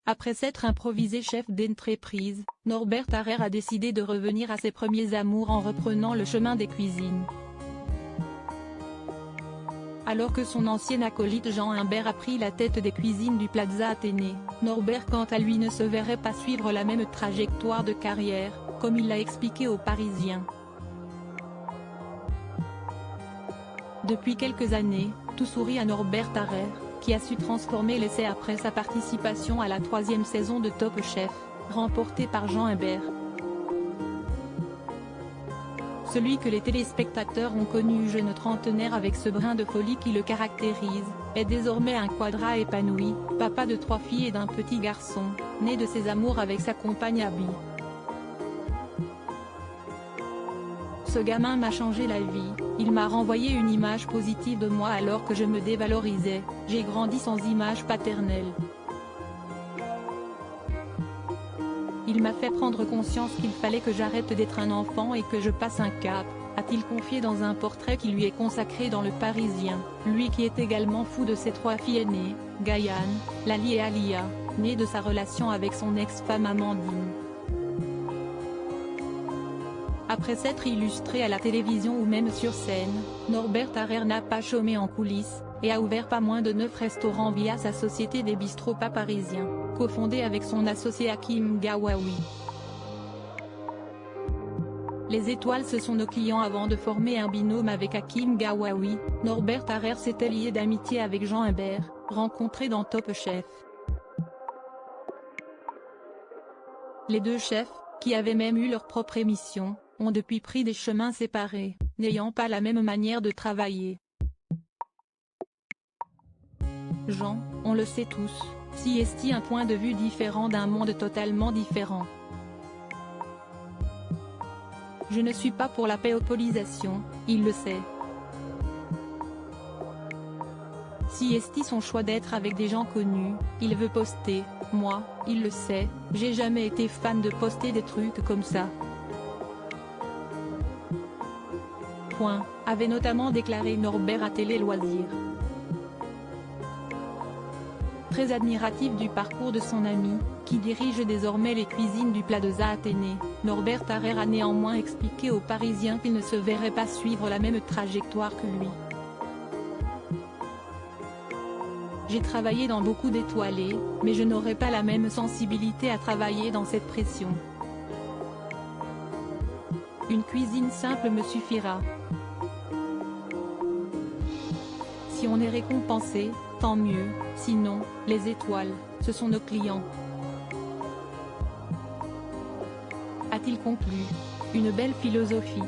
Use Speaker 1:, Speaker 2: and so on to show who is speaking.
Speaker 1: Après s'être improvisé chef d'entreprise, Norbert Harrer a décidé de revenir à ses premiers amours en reprenant le chemin des cuisines. Alors que son ancien acolyte Jean Imbert a pris la tête des cuisines du Plaza Athénée, Norbert quant à lui ne se verrait pas suivre la même trajectoire de carrière, comme il l'a expliqué aux Parisiens. Depuis quelques années, tout sourit à Norbert Harrer, qui a su transformer l'essai après sa participation à la 3e saison de Top Chef, remportée par Jean Imbert. Celui que les téléspectateurs ont connu jeune trentenaire avec ce brin de folie qui le caractérise, est désormais un quadra épanoui, papa de 3 filles et d'un petit garçon, né de ses amours avec sa compagne Abby. Ce gamin m'a changé la vie, il m'a renvoyé une image positive de moi alors que je me dévalorisais, j'ai grandi sans image paternelle. Il m'a fait prendre conscience qu'il fallait que j'arrête d'être un enfant et que je passe un cap, a-t-il confié dans un portrait qui lui est consacré dans Le Parisien, lui qui est également fou de ses 3 filles aînées, Gaïane, Lali et Alia, nées de sa relation avec son ex-femme Amandine. Après s'être illustré à la télévision ou même sur scène, Norbert Harrer n'a pas chômé en coulisses, et a ouvert pas moins de 9 restaurants via sa société des bistrots pas parisiens, cofondée avec son associé Hakim Gawawi. Les étoiles ce sont nos clients. Avant de former un binôme avec Hakim Gawawi, Norbert Harrer s'était lié d'amitié avec Jean Imbert, rencontré dans Top Chef. Les deux chefs, qui avaient même eu leur propre émission, ont depuis pris des chemins séparés, n'ayant pas la même manière de travailler. Jean, on le sait tous, s'y estie un point de vue différent d'un monde totalement différent. Je ne suis pas pour la payopolisation, il le sait. Si estie son choix d'être avec des gens connus, il veut poster, moi, il le sait, j'ai jamais été fan de poster des trucs comme ça. Avait notamment déclaré Norbert à Télé Loisirs. Très admiratif du parcours de son ami, qui dirige désormais les cuisines du Plaza Athénée, Norbert Harrer a néanmoins expliqué aux Parisiens qu'il ne se verrait pas suivre la même trajectoire que lui. J'ai travaillé dans beaucoup d'étoilés, mais je n'aurais pas la même sensibilité à travailler dans cette pression. Une cuisine simple me suffira. Si on est récompensé, tant mieux, sinon, les étoiles, ce sont nos clients. A-t-il conclu. Une belle philosophie.